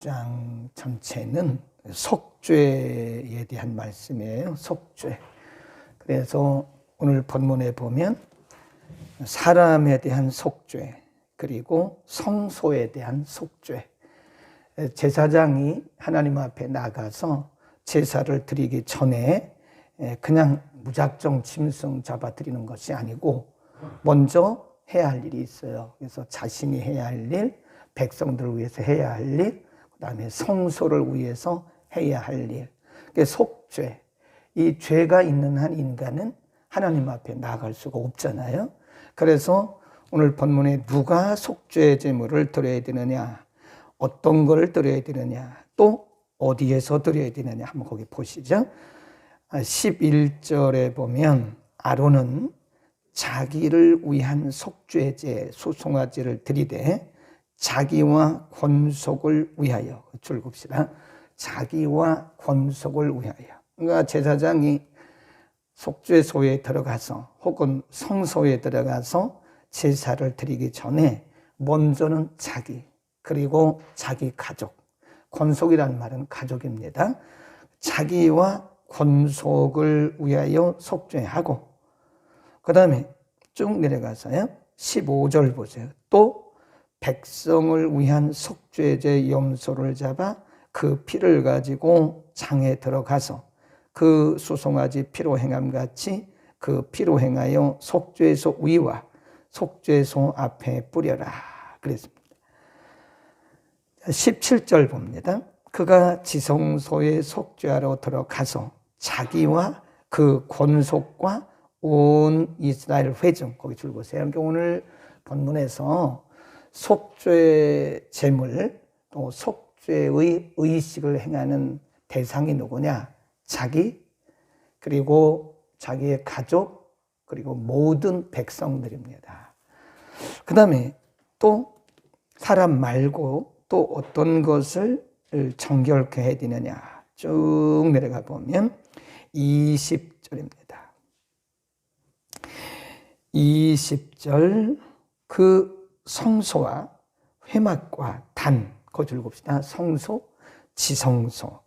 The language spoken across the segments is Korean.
장 전체는 속죄에 대한 말씀이에요. 속죄. 그래서 오늘 본문에 보면 사람에 대한 속죄, 그리고 성소에 대한 속죄. 제사장이 하나님 앞에 나가서 제사를 드리기 전에 그냥 무작정 짐승 잡아드리는 것이 아니고 먼저 해야 할 일이 있어요. 그래서 자신이 해야 할 일, 백성들을 위해서 해야 할 일, 그 다음에 성소를 위해서 해야 할 일. 속죄. 이 죄가 있는 한 인간은 하나님 앞에 나아갈 수가 없잖아요. 그래서 오늘 본문에 누가 속죄 제물을 드려야 되느냐, 어떤 걸 드려야 되느냐, 또 어디에서 드려야 되느냐 한번 거기 보시죠. 11절에 보면 아론은 자기를 위한 속죄제 수송아지를 드리되 자기와 권속을 위하여, 줄 봅시다. 자기와 권속을 위하여. 그러니까 제사장이 속죄소에 들어가서 혹은 성소에 들어가서 제사를 드리기 전에 먼저는 자기, 그리고 자기 가족, 권속이라는 말은 가족입니다. 자기와 권속을 위하여 속죄하고, 그 다음에 쭉 내려가서요 15절 보세요. 또 백성을 위한 속죄제 염소를 잡아 그 피를 가지고 장에 들어가서 그 수송아지 피로 행함같이 그 피로 행하여 속죄소 위와 속죄소 앞에 뿌려라 그랬습니다. 17절 봅니다. 그가 지성소에 속죄하러 들어가서 자기와 그 권속과 온 이스라엘 회중, 거기 줄 보세요. 그러니까 오늘 본문에서 속죄 제물, 또 속죄의 의식을 행하는 대상이 누구냐? 자기, 그리고 자기의 가족, 그리고 모든 백성들입니다. 그 다음에 또 사람 말고 또 어떤 것을 정결케 해야 되느냐, 쭉 내려가 보면 20절입니다. 20절, 그 성소와 회막과 단, 그거 줄 봅시다. 성소, 지성소,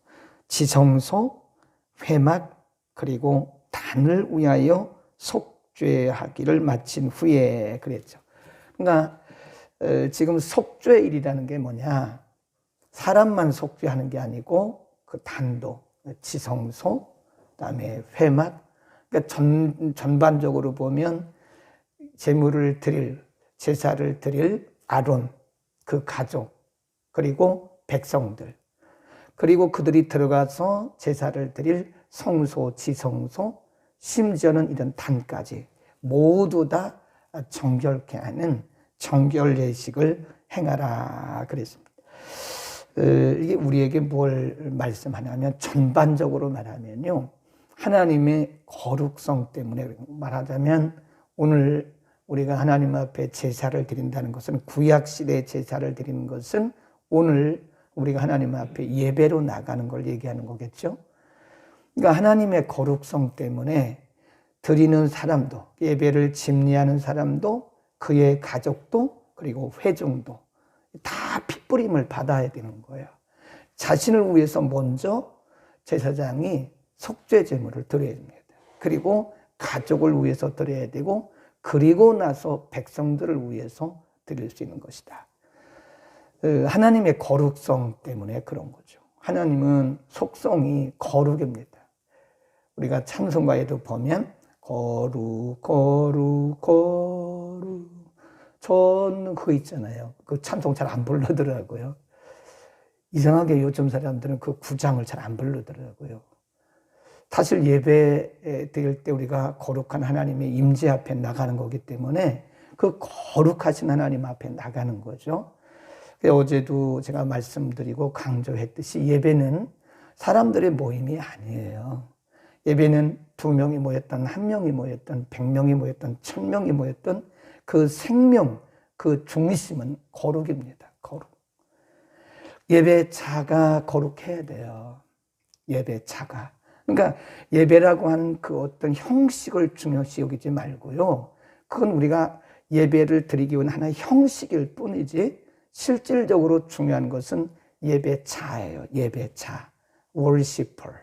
지성소, 회막, 그리고 단을 위하여 속죄하기를 마친 후에 그랬죠. 그러니까 지금 속죄일이라는 게 뭐냐? 사람만 속죄하는 게 아니고 그 단도, 지성소, 그다음에 회막, 그러니까 전반적으로 보면 제물을 드릴, 제사를 드릴 아론, 그 가족, 그리고 백성들, 그리고 그들이 들어가서 제사를 드릴 성소, 지성소, 심지어는 이런 단까지 모두 다 정결케 하는 정결 예식을 행하라 그랬습니다. 이게 우리에게 뭘 말씀하냐면, 전반적으로 말하면요, 하나님의 거룩성 때문에, 말하자면 오늘 우리가 하나님 앞에 제사를 드린다는 것은, 구약시대의 제사를 드리는 것은 오늘 우리가 하나님 앞에 예배로 나가는 걸 얘기하는 거겠죠. 그러니까 하나님의 거룩성 때문에 드리는 사람도, 예배를 집례하는 사람도, 그의 가족도, 그리고 회중도 다 핏부림을 받아야 되는 거예요. 자신을 위해서 먼저 제사장이 속죄 제물을 드려야 됩니다. 그리고 가족을 위해서 드려야 되고, 그리고 나서 백성들을 위해서 드릴 수 있는 것이다. 하나님의 거룩성 때문에 그런 거죠. 하나님은 속성이 거룩입니다. 우리가 찬송가에도 보면 거룩 거룩 거룩, 저는 그거 있잖아요. 그 찬송 잘 안 부르더라고요. 이상하게 요즘 사람들은 그 구장을 잘 안 부르더라고요. 사실 예배 드릴 때 우리가 거룩한 하나님의 임재 앞에 나가는 거기 때문에 그 거룩하신 하나님 앞에 나가는 거죠. 어제도 제가 말씀드리고 강조했듯이 예배는 사람들의 모임이 아니에요. 예배는 2명이 모였던, 1명이 모였던, 100명이 모였던, 1000명이 모였던 그 생명, 그 중심은 거룩입니다. 거룩. 예배자가 거룩해야 돼요. 예배자가. 그러니까 예배라고 하는 그 어떤 형식을 중요시 여기지 말고요, 그건 우리가 예배를 드리기 위한 하나의 형식일 뿐이지 실질적으로 중요한 것은 예배차예요. 예배차. worshiper.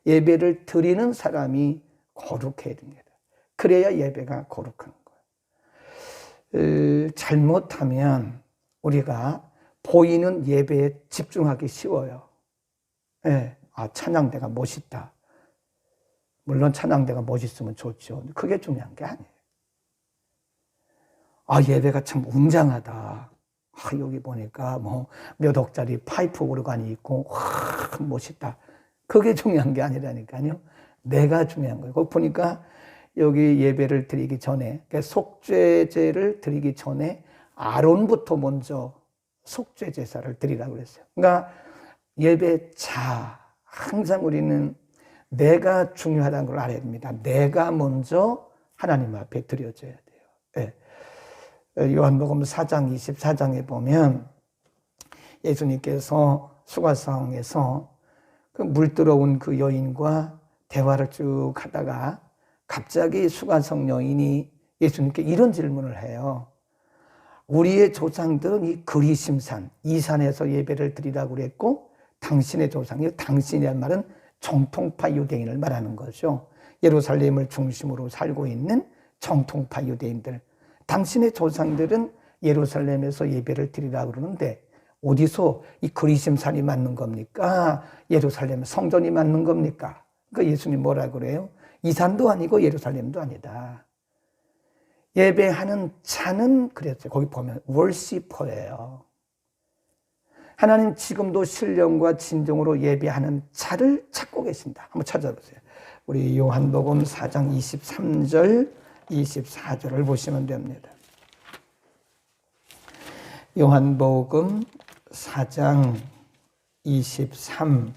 예배를 드리는 사람이 거룩해야 됩니다. 그래야 예배가 거룩한 거예요. 잘못하면 우리가 보이는 예배에 집중하기 쉬워요. 네. 찬양대가 멋있다. 물론 찬양대가 멋있으면 좋죠. 그게 중요한 게 아니에요. 예배가 참 웅장하다. 여기 보니까 몇 억짜리 파이프 오르간이 있고 멋있다. 그게 중요한 게 아니라니까요. 내가 중요한 거예요. 거기 보니까 여기 예배를 드리기 전에, 그러니까 속죄제를 드리기 전에 아론부터 먼저 속죄 제사를 드리라고 그랬어요. 그러니까 예배자, 항상 우리는 내가 중요하다는 걸 알아야 됩니다. 내가 먼저 하나님 앞에 드려져야 돼요. 네. 요한복음 4장 24장에 보면 예수님께서 수가성에서 그 물들어온 그 여인과 대화를 쭉 하다가 갑자기 수가성 여인이 예수님께 이런 질문을 해요. 우리의 조상들은 이 그리심산, 이 산에서 예배를 드리라고 그랬고 당신의 조상이, 당신이란 말은 정통파 유대인을 말하는 거죠. 예루살렘을 중심으로 살고 있는 정통파 유대인들. 당신의 조상들은 예루살렘에서 예배를 드리라고 그러는데 어디서 이 그리심산이 맞는 겁니까? 예루살렘 성전이 맞는 겁니까? 그러니까 예수님 뭐라 그래요? 이 산도 아니고 예루살렘도 아니다. 예배하는 자는 그랬어요. 거기 보면 worshiper예요. 하나님 지금도 신령과 진정으로 예배하는 자를 찾고 계신다. 한번 찾아보세요. 우리 요한복음 4장 23절, 24절을 보시면 됩니다. 요한복음 4장 23.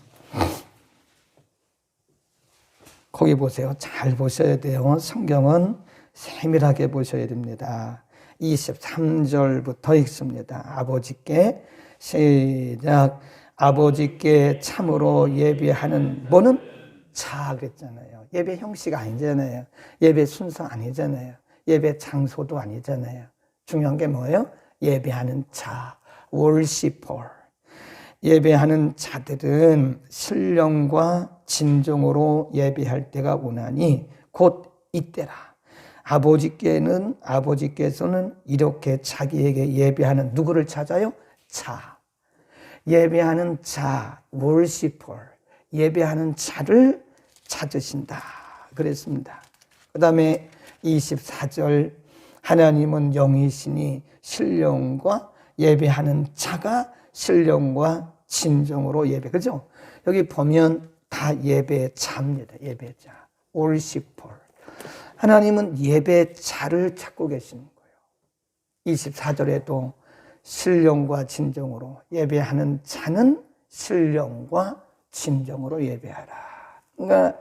거기 보세요. 잘 보셔야 돼요. 성경은 세밀하게 보셔야 됩니다. 23절부터 읽습니다. 아버지께 시작. 아버지께 참으로 예배하는 뭐는 자 그랬잖아요. 예배 형식 아니잖아요. 예배 순서 아니잖아요. 예배 장소도 아니잖아요. 중요한 게 뭐예요? 예배하는 자, worshiper. 예배하는 자들은 신령과 진정으로 예배할 때가 오나니 곧 이때라. 아버지께서는 이렇게 자기에게 예배하는 누구를 찾아요? 자. 예배하는 자, worshiper. 예배하는 자를 찾으신다. 그랬습니다. 그 다음에 24절. 하나님은 영이시니 신령과 예배하는 자가 신령과 진정으로 예배. 그죠? 여기 보면 다 예배자입니다. 예배자. worshiper. 하나님은 예배자를 찾고 계시는 거예요. 24절에도 신령과 진정으로 예배하는 자는 신령과 진정으로 예배하라. 그러니까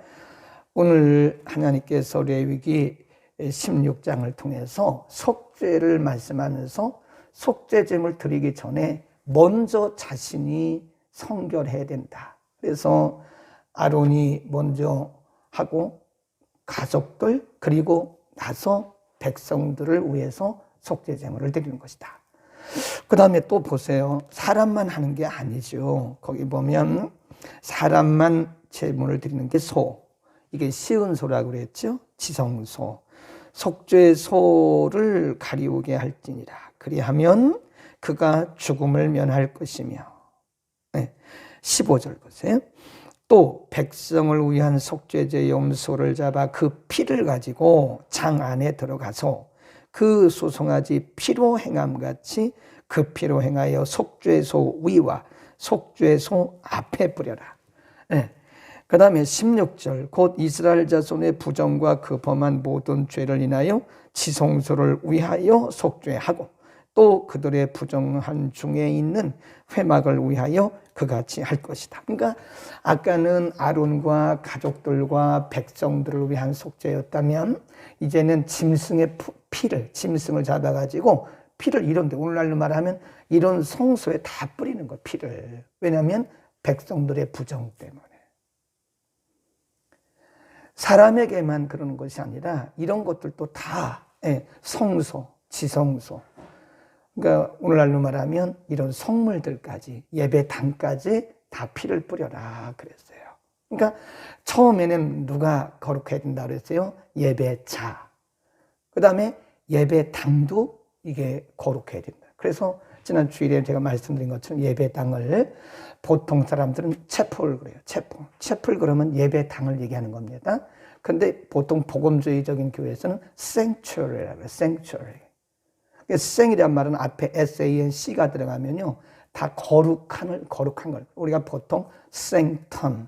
오늘 하나님께서 레위기 16장을 통해서 속죄를 말씀하면서 속죄제물 드리기 전에 먼저 자신이 성결해야 된다. 그래서 아론이 먼저 하고 가족들 그리고 나서 백성들을 위해서 속죄제물을 드리는 것이다. 그 다음에 또 보세요. 사람만 하는 게 아니죠. 거기 보면 사람만 제물을 드리는 게 소. 이게 시은 소라고 그랬죠. 지성소. 속죄소를 가리우게 할지니라. 그리하면 그가 죽음을 면할 것이며. 15절 보세요. 또 백성을 위한 속죄제 염소를 잡아 그 피를 가지고 장 안에 들어가서 그 소송아지 피로 행함같이 그 피로 행하여 속죄소 위와 속죄소 앞에 뿌려라. 그 다음에 16절. 곧 이스라엘 자손의 부정과 그 범한 모든 죄를 인하여 지성소를 위하여 속죄하고 또 그들의 부정한 중에 있는 회막을 위하여 그같이 할 것이다. 그러니까 아까는 아론과 가족들과 백성들을 위한 속죄였다면 이제는 짐승의 피를, 짐승을 잡아가지고 피를 이런데 오늘날로 말하면 이런 성소에 다 뿌리는 거 피를. 왜냐하면 백성들의 부정 때문에. 사람에게만 그러는 것이 아니라 이런 것들도 다 성소, 지성소, 그러니까 오늘날로 말하면 이런 성물들까지, 예배당까지 다 피를 뿌려라 그랬어요. 그러니까 처음에는 누가 거룩해야 된다 그랬어요? 예배자. 그 다음에 예배당도 이게 거룩해야 된다. 그래서 지난 주일에 제가 말씀드린 것처럼 예배당을 보통 사람들은 채플 그래요. 채플 그러면 예배당을 얘기하는 겁니다. 근데 보통 복음주의적인 교회에서는 sanctuary라고 해요. sanctuary. 생이란 말은 앞에 sanc가 들어가면요, 다 거룩한 걸. 우리가 보통 sanctum,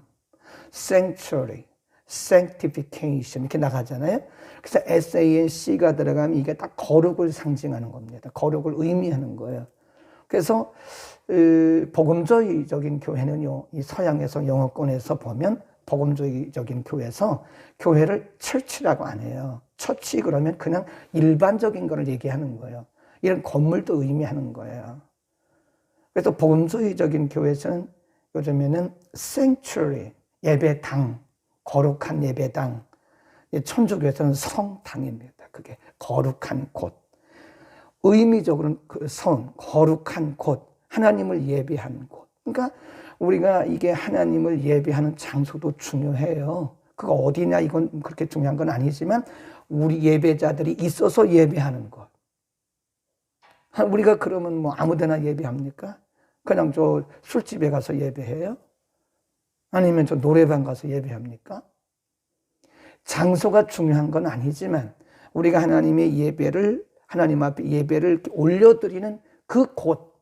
sanctuary, sanctification 이렇게 나가잖아요. 그래서 sanc가 들어가면 이게 다 거룩을 상징하는 겁니다. 거룩을 의미하는 거예요. 그래서 복음주의적인 교회는요, 이 서양에서 영어권에서 보면 복음주의적인 교회에서 교회를 처치라고 안 해요. 처치 그러면 그냥 일반적인 거를 얘기하는 거예요. 이런 건물도 의미하는 거예요. 그래서 복음주의적인 교회에서는 요즘에는 sanctuary, 예배당, 거룩한 예배당, 천주교에서는 성당입니다. 그게 거룩한 곳. 의미적으로는 그 성, 거룩한 곳, 하나님을 예배하는 곳. 그러니까 우리가 이게 하나님을 예배하는 장소도 중요해요. 그거 어디냐 이건 그렇게 중요한 건 아니지만 우리 예배자들이 있어서 예배하는 것. 우리가 그러면 뭐 아무데나 예배합니까? 그냥 저 술집에 가서 예배해요? 아니면 저 노래방 가서 예배합니까? 장소가 중요한 건 아니지만 우리가 하나님의 예배를, 하나님 앞에 예배를 올려드리는 그 곳,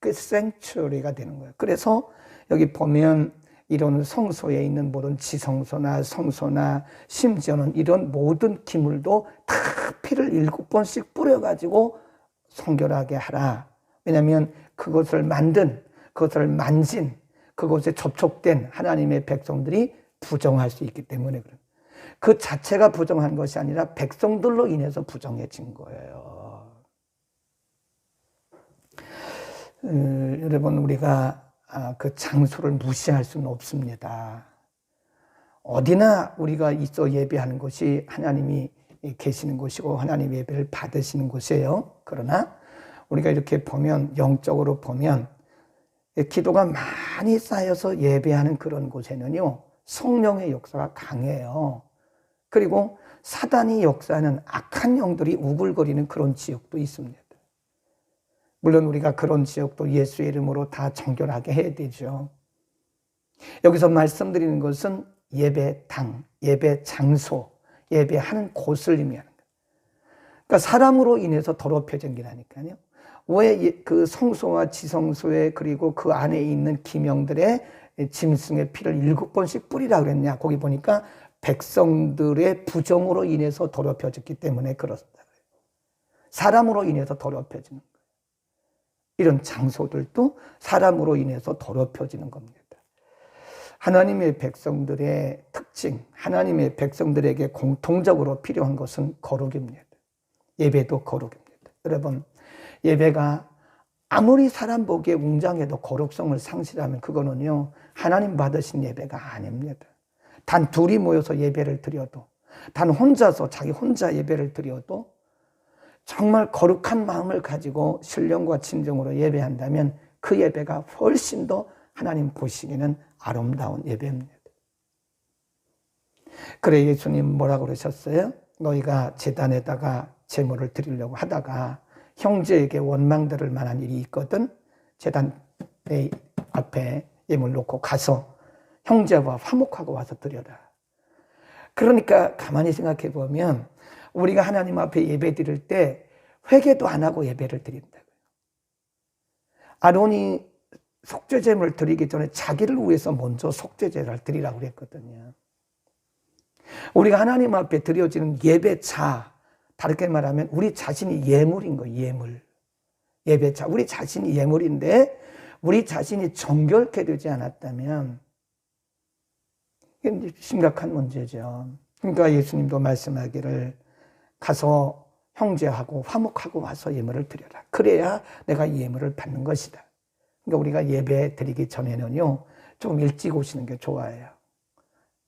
그 생츄어리가 되는 거예요. 그래서 여기 보면 이런 성소에 있는 모든 지성소나 성소나 심지어는 이런 모든 기물도 다 피를 7번씩 뿌려가지고 성결하게 하라. 왜냐하면 그것을 만든, 그것을 만진, 그것에 접촉된 하나님의 백성들이 부정할 수 있기 때문에 그래요. 그 자체가 부정한 것이 아니라 백성들로 인해서 부정해진 거예요. 여러분, 우리가 그 장소를 무시할 수는 없습니다. 어디나 우리가 있어 예배하는 곳이 하나님이 계시는 곳이고 하나님 예배를 받으시는 곳이에요. 그러나 우리가 이렇게 보면, 영적으로 보면 기도가 많이 쌓여서 예배하는 그런 곳에는요, 성령의 역사가 강해요. 그리고 사단이 역사하는 악한 영들이 우글거리는 그런 지역도 있습니다. 물론 우리가 그런 지역도 예수의 이름으로 다 정결하게 해야 되죠. 여기서 말씀드리는 것은 예배당, 예배 장소, 예배하는 곳을 의미하는 거예요. 그러니까 사람으로 인해서 더럽혀진 게 아니까요. 왜 그 성소와 지성소에 그리고 그 안에 있는 기명들의 짐승의 피를 7번씩 뿌리라 그랬냐? 거기 보니까 백성들의 부정으로 인해서 더럽혀졌기 때문에 그렇다. 사람으로 인해서 더럽혀지는 거예요. 이런 장소들도 사람으로 인해서 더럽혀지는 겁니다. 하나님의 백성들의 특징, 하나님의 백성들에게 공통적으로 필요한 것은 거룩입니다. 예배도 거룩입니다. 여러분, 예배가 아무리 사람 보기에 웅장해도 거룩성을 상실하면 그거는요, 하나님 받으신 예배가 아닙니다. 단 둘이 모여서 예배를 드려도, 단 혼자서 자기 혼자 예배를 드려도 정말 거룩한 마음을 가지고 신령과 진정으로 예배한다면 그 예배가 훨씬 더 하나님 보시기에는 아름다운 예배입니다. 그래 예수님 뭐라고 그러셨어요? 너희가 제단에다가 제물을 드리려고 하다가 형제에게 원망들을 만한 일이 있거든. 제단 앞에 예물 놓고 가서 형제와 화목하고 와서 드려라. 그러니까 가만히 생각해 보면 우리가 하나님 앞에 예배 드릴 때 회개도 안 하고 예배를 드린다고요. 아론이 속죄제물을 드리기 전에 자기를 위해서 먼저 속죄제를 드리라고 그랬거든요. 우리가 하나님 앞에 드려지는 예배차, 다르게 말하면 우리 자신이 예물인 거예요. 예물. 예배차. 우리 자신이 예물인데 우리 자신이 정결케 되지 않았다면 이게 심각한 문제죠. 그러니까 예수님도 말씀하기를 가서 형제하고 화목하고 와서 예물을 드려라. 그래야 내가 이 예물을 받는 것이다. 그러니까 우리가 예배 드리기 전에는요, 좀 일찍 오시는 게 좋아요.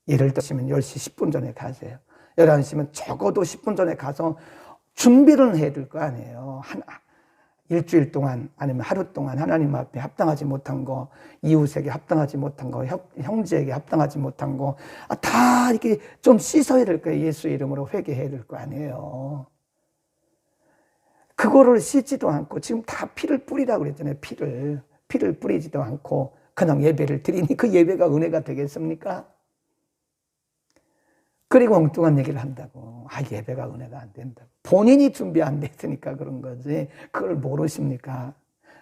예를 들면 10시 10분 전에 가세요. 11시면 적어도 10분 전에 가서 준비를 해야 될 거 아니에요. 일주일 동안 아니면 하루 동안 하나님 앞에 합당하지 못한 거, 이웃에게 합당하지 못한 거, 형제에게 합당하지 못한 거, 다 이렇게 좀 씻어야 될 거예요. 예수의 이름으로 회개해야 될 거 아니에요. 그거를 씻지도 않고 지금 다 피를 뿌리라고 그랬잖아요. 피를 뿌리지도 않고 그냥 예배를 드리니 그 예배가 은혜가 되겠습니까? 그리고 엉뚱한 얘기를 한다고. 예배가 은혜가 안 된다. 본인이 준비 안 됐으니까 그런 거지. 그걸 모르십니까?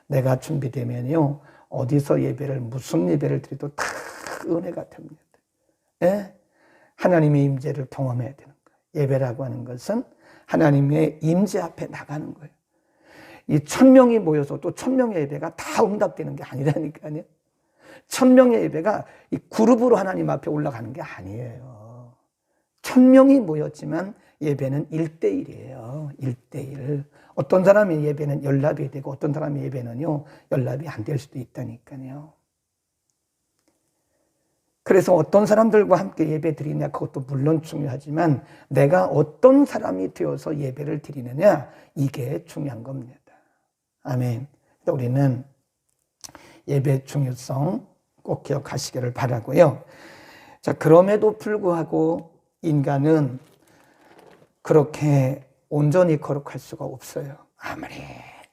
내가 준비되면요, 어디서 예배를, 무슨 예배를 드려도 다 은혜가 됩니다. 예? 하나님의 임재를 경험해야 되는 거예요. 예배라고 하는 것은 하나님의 임재 앞에 나가는 거예요. 이 1000명이 모여서 또 1000명의 예배가 다 응답되는 게 아니라니까요. 1000명의 예배가 이 그룹으로 하나님 앞에 올라가는 게 아니에요. 1000명이 모였지만 예배는 1대1이에요. 1대1. 어떤 사람의 예배는 연락이 되고 어떤 사람의 예배는요, 연락이 안 될 수도 있다니까요. 그래서 어떤 사람들과 함께 예배 드리냐, 그것도 물론 중요하지만 내가 어떤 사람이 되어서 예배를 드리느냐, 이게 중요한 겁니다. 아멘. 우리는 예배 중요성 꼭 기억하시기를 바라고요. 자, 그럼에도 불구하고 인간은 그렇게 온전히 거룩할 수가 없어요. 아무리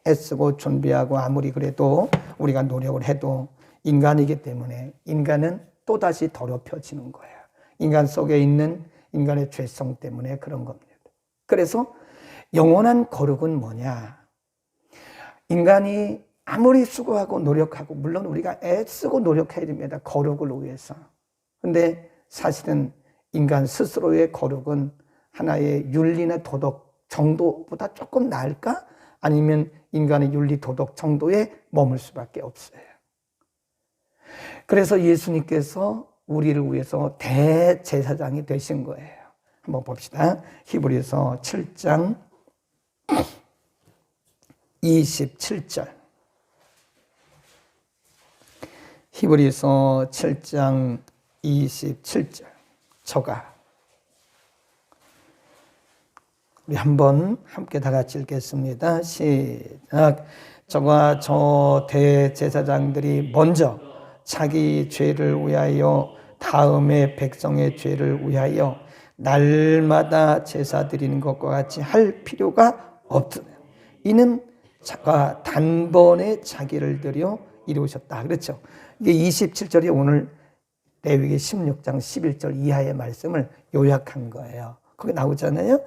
애쓰고 준비하고 아무리 그래도 우리가 노력을 해도 인간이기 때문에 인간은 또다시 더럽혀지는 거예요. 인간 속에 있는 인간의 죄성 때문에 그런 겁니다. 그래서 영원한 거룩은 뭐냐? 인간이 아무리 수고하고 노력하고, 물론 우리가 애쓰고 노력해야 됩니다. 거룩을 위해서. 근데 사실은 인간 스스로의 거룩은 하나의 윤리나 도덕 정도보다 조금 나을까? 아니면 인간의 윤리 도덕 정도에 머물 수밖에 없어요. 그래서 예수님께서 우리를 위해서 대제사장이 되신 거예요. 한번 봅시다. 히브리서 7장 27절. 히브리서 7장 27절. 우리 한번 함께 다 같이 읽겠습니다. 시작. 저가 저 대제사장들이 먼저 자기 죄를 위하여 다음에 백성의 죄를 위하여 날마다 제사 드리는 것과 같이 할 필요가 없으며 이는 자가 단번에 자기를 드려 이루셨다. 그렇죠? 이게 27절이 오늘 레위기 16장 11절 이하의 말씀을 요약한 거예요. 거기 나오잖아요.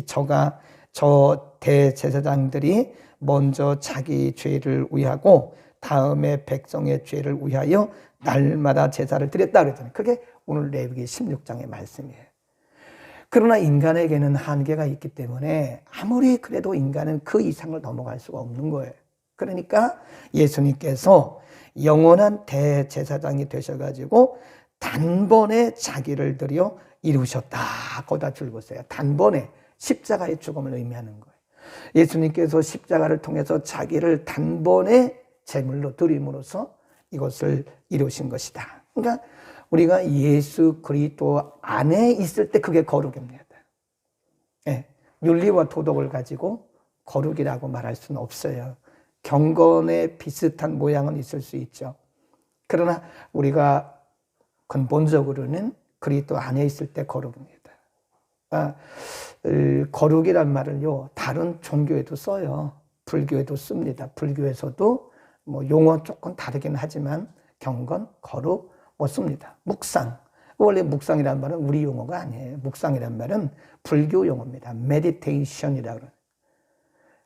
저가 저 대제사장들이 먼저 자기 죄를 위하고 다음에 백성의 죄를 위하여 날마다 제사를 드렸다 그랬잖아요. 그게 오늘 레위기 16장의 말씀이에요. 그러나 인간에게는 한계가 있기 때문에 아무리 그래도 인간은 그 이상을 넘어갈 수가 없는 거예요. 그러니까 예수님께서 영원한 대제사장이 되셔가지고 단번에 자기를 드려 이루셨다. 거기다 줄고 있어요. 단번에 십자가의 죽음을 의미하는 거예요. 예수님께서 십자가를 통해서 자기를 단번에 제물로 드림으로써 이것을 이루신 것이다. 그러니까 우리가 예수 그리스도 안에 있을 때 그게 거룩입니다. 예, 윤리와 도덕을 가지고 거룩이라고 말할 수는 없어요. 경건에 비슷한 모양은 있을 수 있죠. 그러나 우리가 근본적으로는 그리스도 안에 있을 때 거룩입니다. 거룩이란 말을요, 다른 종교에도 써요. 불교에도 씁니다. 불교에서도 뭐 용어 조금 다르긴 하지만 경건, 거룩 씁니다. 묵상. 원래 묵상이란 말은 우리 용어가 아니에요. 묵상이란 말은 불교 용어입니다. meditation이라고 그래요.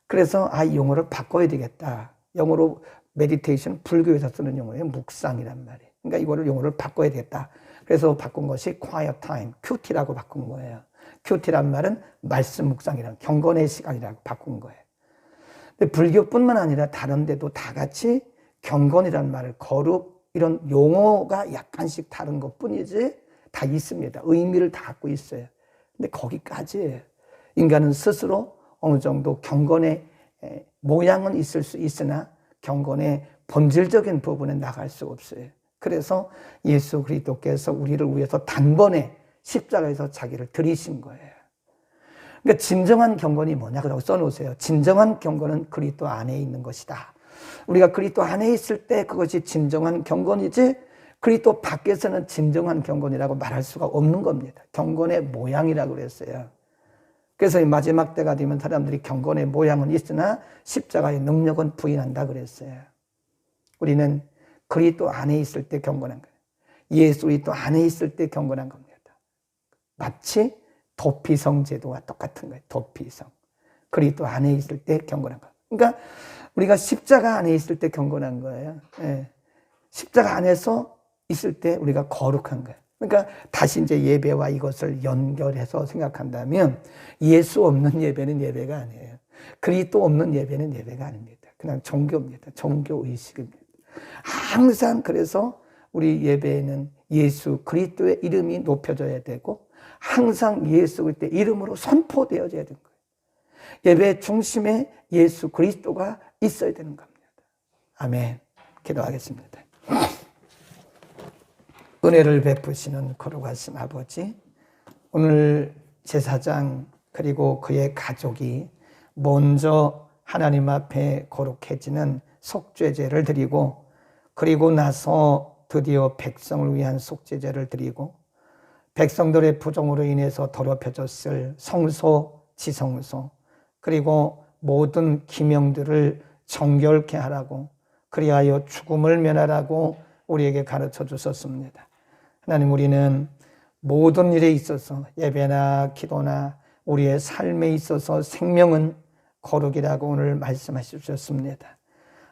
그래서 이 용어를 바꿔야 되겠다. 영어로 meditation 불교에서 쓰는 용어예요. 묵상이란 말이에요. 그러니까 이거를 용어를 바꿔야 되겠다. 그래서 바꾼 것이 quiet time, QT라고 바꾼 거예요. QT란 말은 말씀 묵상이란 경건의 시간이라고 바꾼 거예요. 근데 불교뿐만 아니라 다른 데도 다 같이 경건이란 말을 거룩 이런 용어가 약간씩 다른 것뿐이지 다 있습니다. 의미를 다 갖고 있어요. 근데 거기까지예요. 인간은 스스로 어느 정도 경건의 모양은 있을 수 있으나 경건의 본질적인 부분에 나갈 수 없어요. 그래서 예수 그리스도께서 우리를 위해서 단번에 십자가에서 자기를 드리신 거예요. 그러니까 진정한 경건이 뭐냐고 써놓으세요. 진정한 경건은 그리스도 안에 있는 것이다. 우리가 그리스도 안에 있을 때 그것이 진정한 경건이지, 그리스도 밖에서는 진정한 경건이라고 말할 수가 없는 겁니다. 경건의 모양이라고 그랬어요. 그래서 마지막 때가 되면 사람들이 경건의 모양은 있으나 십자가의 능력은 부인한다 그랬어요. 우리는 그리스도 안에 있을 때 경건한 거예요. 예수 그리스도 안에 있을 때 경건한 겁니다. 마치 도피성 제도와 똑같은 거예요. 도피성. 그리스도 안에 있을 때 경건한 거예요. 그러니까 우리가 십자가 안에 있을 때 경건한 거예요. 예. 십자가 안에서 있을 때 우리가 거룩한 거예요. 그러니까 다시 이제 예배와 이것을 연결해서 생각한다면 예수 없는 예배는 예배가 아니에요. 그리스도 없는 예배는 예배가 아닙니다. 그냥 종교입니다. 종교 의식입니다. 항상 그래서 우리 예배에는 예수 그리스도의 이름이 높여져야 되고 항상 예수 그리스도의 이름으로 선포되어져야 되는 거예요. 예배 중심에 예수 그리스도가 있어야 되는 겁니다. 아멘. 기도하겠습니다. 은혜를 베푸시는 거룩하신 아버지, 오늘 제사장 그리고 그의 가족이 먼저 하나님 앞에 거룩해지는 속죄제를 드리고, 그리고 나서 드디어 백성을 위한 속죄제를 드리고, 백성들의 부정으로 인해서 더럽혀졌을 성소, 지성소, 그리고 모든 기명들을 정결케 하라고, 그리하여 죽음을 면하라고 우리에게 가르쳐 주셨습니다. 하나님, 우리는 모든 일에 있어서 예배나 기도나 우리의 삶에 있어서 생명은 거룩이라고 오늘 말씀하셨습니다.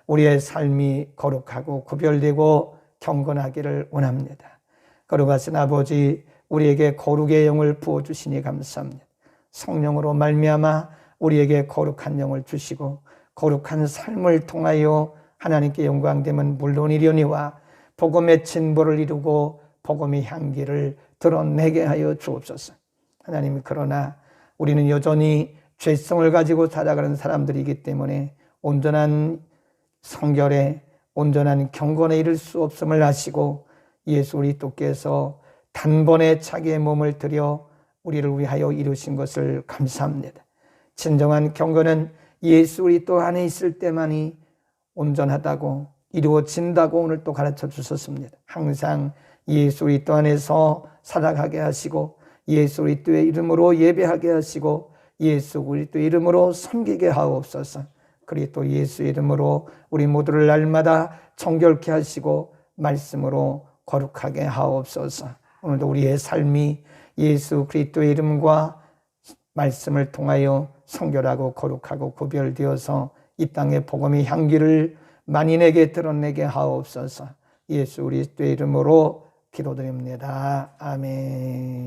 우리의 삶이 거룩하고 구별되고 경건하기를 원합니다. 거룩하신 아버지, 우리에게 거룩의 영을 부어주시니 감사합니다. 성령으로 말미암아 우리에게 거룩한 영을 주시고 거룩한 삶을 통하여 하나님께 영광됨은 물론이려니와 복음의 진보를 이루고 복음의 향기를 드러내게 하여 주옵소서. 하나님, 그러나 우리는 여전히 죄성을 가지고 살아가는 사람들이기 때문에 온전한 성결에, 온전한 경건에 이를 수 없음을 아시고 예수 그리스도께서 단번에 자기의 몸을 들여 우리를 위하여 이루신 것을 감사합니다. 진정한 경건은 예수 그리스도 안에 있을 때만이 온전하다고 이루어진다고 오늘 또 가르쳐 주셨습니다. 항상 예수 그리스도 안에서 살아가게 하시고 예수 그리스도의 이름으로 예배하게 하시고 예수 그리스도의 이름으로 섬기게 하옵소서. 그리스도 예수 이름으로 우리 모두를 날마다 정결케 하시고 말씀으로 거룩하게 하옵소서. 오늘도 우리의 삶이 예수 그리스도의 이름과 말씀을 통하여 성결하고 거룩하고 구별되어서 이 땅의 복음의 향기를 만인에게 드러내게 하옵소서. 예수 그리스도의 이름으로 기도드립니다. 아멘.